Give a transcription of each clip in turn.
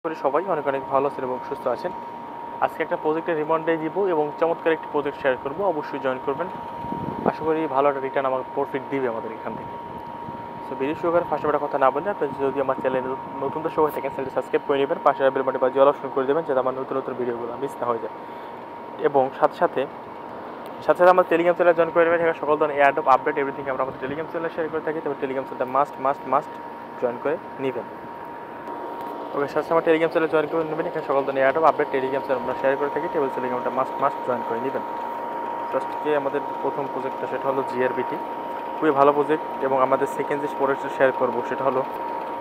করি সবাই অনেক অনেক ভালো আছেন এবং সুস্থ আছেন। আজকে একটা প্রজেক্টের রিমান্ডে দিব এবং চমৎকার একটি প্রজেক্ট শেয়ার করব, অবশ্যই জয়েন করবেন। আশা করি ভালো একটা রিটার্ন আমার প্রফিট দিবে আমাদের এখান থেকে। সো ভিডিও শুরু করার ফার্স্ট একটা কথা না বলে, আপনি যদি আমার চ্যানেলে নতুন দর্শক হয়ে থাকেন চ্যানেলটি সাবস্ক্রাইব করে নেবেন, পাশে বেল বাটনে বাজিয়ে অল অপশন করে দেবেন যাতে আমার নতুন নতুন ভিডিওগুলো মিস না হয়ে যায়। এবং সাথে সাথে আমার টেলিগ্রাম চ্যানেল জয়েন করে নেবেন। সেখানে সকল ধরনের এয়ারড্রপ আপডেট এভরিথিং আমরা আমাদের টেলিগ্রাম চ্যানেলে শেয়ার করে থাকি, তবে টেলিগ্রাম চ্যানেলটা মাস্ট জয়েন করে নেবেন। ওকে, সাথে আমার টেলিগ্রাম চ্যানেল জয়েন করে নেবেন। এখানে সকল ধরনের এয়ারড্রপ আপডেট টেলিগ্রাম চ্যানেল আমরা শেয়ার করে থাকি, টেলিগ্রামটা মাস্ট জয়েন করে নেবেন। ফার্স্টে আমাদের প্রথম প্রজেক্টটা সেটা হলো জিআরবিটি, খুবই ভালো প্রজেক্ট। এবং আমাদের সেকেন্ড যে প্রজেক্টটা শেয়ার করবো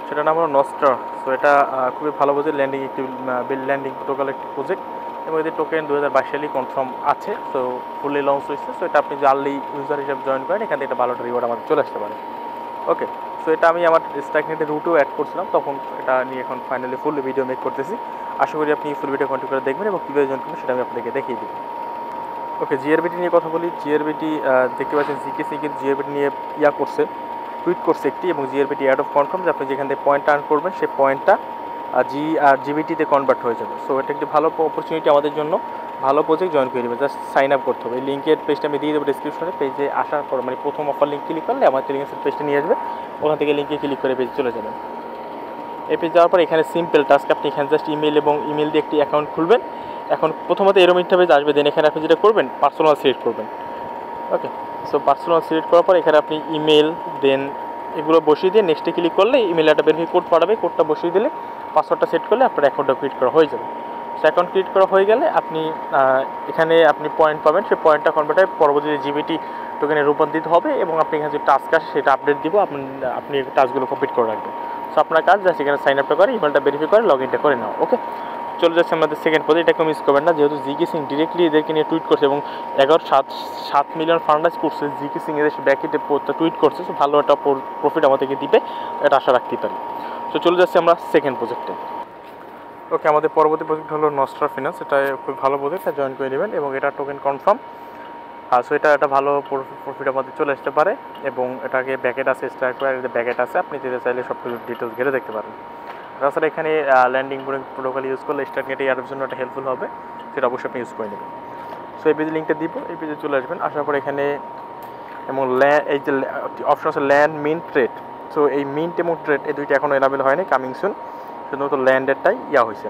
সেটার নাম হলো নস্টার। সো এটা খুবই ভালো প্রজেক্ট, ল্যান্ডিং একটি ল্যান্ডিং প্রোটোকল একটি প্রজেক্ট এবং এদের টোকেন 2022 সালেই কনফার্ম আছে। সো ফুললি লঞ্চ হয়েছে। সো এটা আপনি যে আর্লি ইউজার হিসেবে জয়েন করেন, এখান থেকে একটা ভালো রিওয়ার্ড আমাদের চলে আসতে পারে। ওকে, সো এটা আমি আমার স্ট্যাকনেটের রুটেও অ্যাড করছিলাম, তখন এটা নিয়ে এখন ফাইনালি ফুল ভিডিও মেক করতেছি। আশা করি আপনি ফুল ভিডিও কন্টিনিউ করে দেখবেন এবং কীভাবে জয়েন করবেন সেটা আমি আপনাদেরকে দেখিয়ে দিই। ওকে, জিআরবিটি নিয়ে কথা বলি। জিআরবিটি দেখতে পাচ্ছেন জিকেসি কিন্তু জিআরবিটি নিয়ে টুইট করছে একটি, এবং জিআরবিটি অ্যাড অফ কনফার্ম যে আপনি যেখান থেকে পয়েন্টটা আর্ন করবেন সেই পয়েন্টটা জিবিটিতে কনভার্ট হয়ে যাবে। সো এটা একটি ভালো অপরচুনিটি আমাদের জন্য, ভালো প্রজেক্ট জয়েন করে দেবে। জাস্ট সাইন আপ করতে হবে। এই লিঙ্কের পেজটা আমি দিয়ে দেবো ডিসক্রিপশনে। পেজে আসার পর মানে প্রথম অফার লিঙ্ক ক্লিক করলে আমার টেলিগ্রামের পেজটা নিয়ে আসবে, ওখান থেকে লিঙ্কে ক্লিক করে পেজে চলে যাবেন। এই পেজ যাওয়ার পর এখানে সিম্পল টাস্ক, আপনি এখানে জাস্ট ইমেল দিয়ে একটি অ্যাকাউন্ট খুলবেন। এখন প্রথমত এরকম ইন্টারফেস আসবে, দেন এখানে আপনি যেটা করবেন পার্সোনাল সিলেক্ট করবেন। ওকে, সো পার্সোনাল সিলেক্ট করার পর এখানে আপনি ইমেল দেন এগুলো বসিয়ে দিয়ে নেক্সটে ক্লিক করলে ইমেল একটা ভেরিফাই কোড পাঠাবে, কোডটা বসিয়ে দিলে পাসওয়ার্ডটা সেট করলে আপনার অ্যাকাউন্টটা ক্রিয়েট করা হয়ে যাবে। সো অ্যাকাউন্ট ক্রিয়েট করা হয়ে গেলে আপনি এখানে আপনি পয়েন্ট পাবেন, সেই পয়েন্টটা কনভার্ট হয়ে পরবর্তীতে জিবিটি টোকেনে রূপান্তরিত হবে এবং আপনি এখানে যে টাস্ক আসে সেটা আপডেট দিব, আপনি টাস্কগুলো কমপ্লিট করে রাখবেন। সো আপনার কাজ জাস্ট এখানে সাইন আপটা করে ইমেলটা ভেরিফাই করে লগ ইনটা করে নাও। ওকে, চলে যাচ্ছে আমাদের সেকেন্ড পদে। এটাকে মিস করবেন না, যেহেতু জিকে সিং ডিরেক্টলি এদেরকে নিয়ে টুইট করছে এবং 7 মিলিয়ন ফান্ডাইজ করছে। জিকে সিং এদের ব্যাকেটে টুইট করছে, সো ভালো একটা প্রফিট আমাদেরকে দিবে, এটা আশা রাখতেই পারি। সো চলে যাচ্ছে আমরা সেকেন্ড প্রজেক্টে। ওকে, আমাদের পরবর্তী প্রজেক্ট হলো নস্টার ফিনান্স। এটা খুব ভালো প্রজেক্ট, জয়েন করে নেবেন এবং এটা টোকেন কনফার্ম। সো এটা একটা ভালো প্রফিট আমাদের চলে আসতে পারে এবং এটাকে ব্যাকেট আছে, স্ট্রাইকার ব্যাকেট আছে, আপনি যেতে চাইলে সব কিছু ডিটেলস ঘেরে দেখতে পারেন। তাছাড়া এখানে ল্যান্ডিং প্রোটোকল ইউজ করলে স্টার্টনেটে এর জন্য একটা হেল্পফুল হবে, সেটা অবশ্যই আপনি ইউজ করে নেবেন। সো এই পেজে লিঙ্কটা দিব, এই পেজে চলে আসবেন। আসার পর এখানে এবং এই যে অপশন আছে ল্যান্ড মিন্ট ট্রেড। সো এই মিন্ট এবং ট্রেড এই দুইটা এখনও এনাবেল হয়নি, কামিং সুন। শুধুমাত্র ল্যান্ডেরটাই হয়েছে,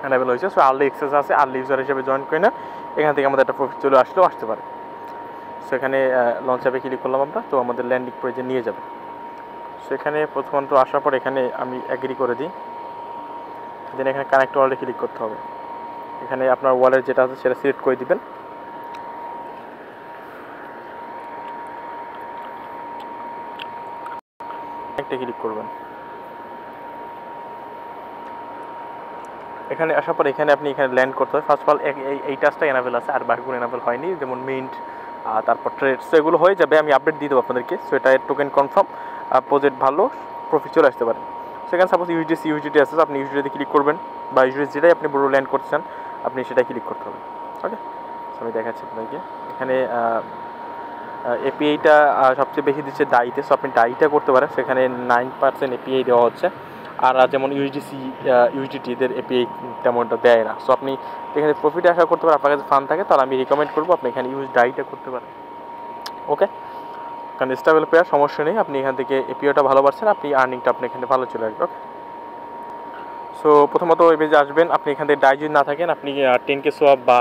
এনাবেল হয়েছে। সো আর্লি এক্সেস আছে, আর্লি ইউজার হিসেবে জয়েন করে না, এখান থেকে আমাদের একটা প্রফিট চলে আসতে পারে। সো এখানে লঞ্চ অ্যাপে ক্লিক করলাম আমরা, তো আমাদের ল্যান্ডিং পেজে নিয়ে যাবে। সো এখানে প্রথমত আসার পর এখানে আমি অ্যাগ্রি করে দিই, দেন এখানে কানেক্ট ওয়ালেটে ক্লিক করতে হবে। এখানে আপনার ওয়ালেট যেটা আছে সেটা সিলেক্ট করে দিবেন। একটা ক্লিক করবেন। এখানে আসার পর এখানে আপনি এখানে ল্যান্ড করতে হবে। ফার্স্ট অফ অল এই টাস্কটা এনাবেল আছে, আর বাকিগুলো এনাবেল হয়নি, যেমন মিন্ট তারপর ট্রেড। সো এগুলো হয়ে যাবে, আমি আপডেট দিয়ে দেবো আপনাদেরকে। সো এটা টোকেন কনফার্ম, প্রজেক্ট ভালো, প্রফিট চলে আসতে পারে। সেখানে সাপোজ ইউজিটি আছে, আপনি ইউজিটিতে ক্লিক করবেন, বা ইউজিটি যেটাই আপনি বড় ল্যান্ড করতে চান আপনি সেটাই ক্লিক করতে হবে। ওকে, আমি দেখাচ্ছি আপনাদেরকে। এখানে এপিআইটা সবচেয়ে বেশি দিচ্ছে ডাইতে, সো আপনি ডাইটা করতে পারেন। সেখানে 9% এপিআই দেওয়া হচ্ছে, আর যেমন ইউজিটি এদের এপিআই তেমনটা দেয় না। সো আপনি এখানে প্রফিট আশা করতে পারেন, আপনার কাছে ফান্ড থাকে, তাহলে আমি রিকমেন্ড করবো আপনি এখানে ডাইটা করতে পারেন। ওকে, কারণ স্টেবল পেয়ার সমস্যা নেই, আপনি এখান থেকে এপিআইটা ভালো পাচ্ছেন, আপনি আর্নিংটা আপনি এখানে ভালো চলে আসবে। ওকে, সো প্রথমত ওই পেজে আসবেন। আপনি এখান থেকে ডাই যদি না থাকেন, আপনি 10K সোয়াপ বা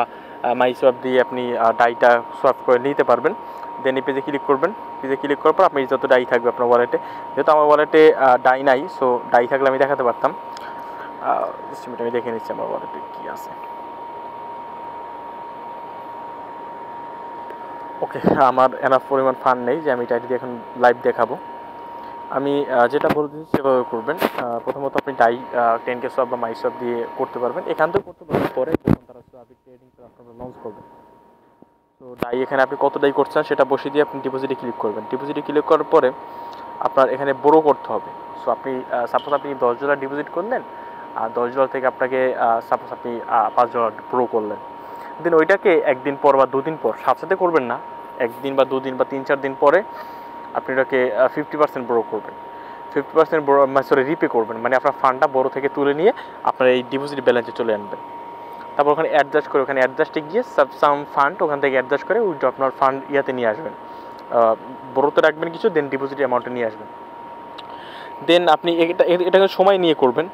মাই সোয়াপ দিয়ে আপনি ডাইটা সোয়াপ করে নিতে পারবেন। দেন এই পেজে ক্লিক করবেন। পেজে ক্লিক করার পর আপনি যত ডাই থাকবে আপনার ওয়ালেটে, যেহেতু আমার ওয়ালেটে ডাই নাই, সো ডাই থাকলে আমি দেখাতে পারতাম। আমি দেখে নিচ্ছি আমার ওয়ালেটে কী আছে। ওকে, আমার এনাফ পরিমাণ ফান্ড নেই যে আমি এটা দিয়ে এখন লাইভ দেখাবো। আমি যেটা বলে দিচ্ছি সেভাবে করবেন। প্রথমত আপনি ডাই 10K সোয়াপ বা মাই সোয়াপ দিয়ে করতে পারবেন, এখান থেকে করতে পারবেন। পরে যখন তারা ট্রেডিং আপনারা লঞ্চ করবেন, তো ডাই এখানে আপনি কত ডাই করছেন সেটা বসিয়ে দিয়ে আপনি ডিপোজিটে ক্লিক করবেন। ডিপোজিটে ক্লিক করার পরে আপনার এখানে বড়ো করতে হবে। সো আপনি সাপোজ আপনি $10 ডিপোজিট করলেন, আর $10 থেকে আপনাকে সাপোজ আপনি $5 বড়ো করলেন। দেন ওইটাকে একদিন পর বা দুদিন পর, সাথে করবেন না, একদিন বা দুদিন বা 3-4 দিন পরে আপনি এটাকে 50% বড়ো করবেন। 50% বড় রিপে করবেন, মানে আপনার ফান্ডটা বড় থেকে তুলে নিয়ে আপনার এই ডিপোজিট ব্যালেন্সে চলে আনবেন। তারপর ওখানে অ্যাডজাস্ট করে, ওখানে অ্যাডজাস্টে গিয়ে সাম ফান্ড ওখান থেকে অ্যাডজাস্ট করে উইথ আপনার ফান্ড ইয়াতে নিয়ে আসবেন, বড়তে রাখবেন কিছু, দেন ডিপোজিট অ্যামাউন্টে নিয়ে আসবেন। দেন আপনি এটাকে সময় নিয়ে করবেন,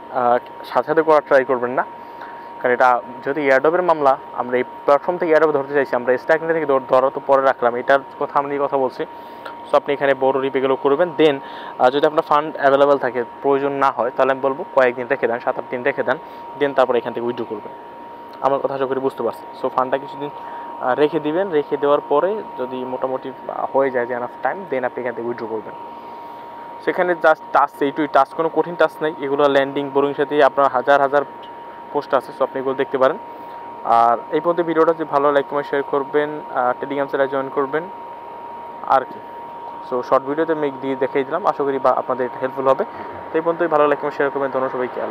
সাথে সাথে করার ট্রাই করবেন না, কারণ এটা যদি এয়ারড্রপের মামলা, আমরা এই প্ল্যাটফর্ম থেকে এয়ারড্রপ ধরতে চাইছি, আমরা স্ট্যাকিং থেকে ধরা তো পরে রাখলাম, এটার কথা আমি কথা বলছি। সো আপনি এখানে বড় রিপেগুলো করবেন। দেন যদি আপনার ফান্ড অ্যাভেলেবেল থাকে, প্রয়োজন না হয়, তাহলে আমি বলবো কয়েকদিন রেখে দেন, 7-8 দিন রেখে দেন, দেন তারপরে এখান থেকে উইথড্র করবেন। আমার কথা আশা করি বুঝতে পারছি। সো ফান্ডটা কিছুদিন রেখে দিবেন, রেখে দেওয়ার পরে যদি মোটামুটি হয়ে যায় যে এনাফ টাইম, দেন আপনি এখান থেকে উইথড্র করবেন। সেখানে জাস্ট টাস্ক, এইটুই টাস্ক, কোনো কঠিন টাস্ক নেই, এগুলো ল্যান্ডিং বোরিং সাথে আপনার হাজার হাজার পোস্ট আছে, সো আপনি এগুলো দেখতে পারেন। আর এই পর্যন্ত ভিডিওটা যদি ভালো লাইক কমেন্ট শেয়ার করবেন, টেলিগ্রাম চ্যানেলে জয়েন করবেন, আর কি। সো শর্ট ভিডিওতে আমি দিয়ে দেখিয়ে দিলাম, আশা করি আপনাদের এটা হেল্পফুল হবে। তো এই পর্যন্তই, ভালো লাইক কমেন্ট শেয়ার করবেন, ধন্যবাদ সবাইকে।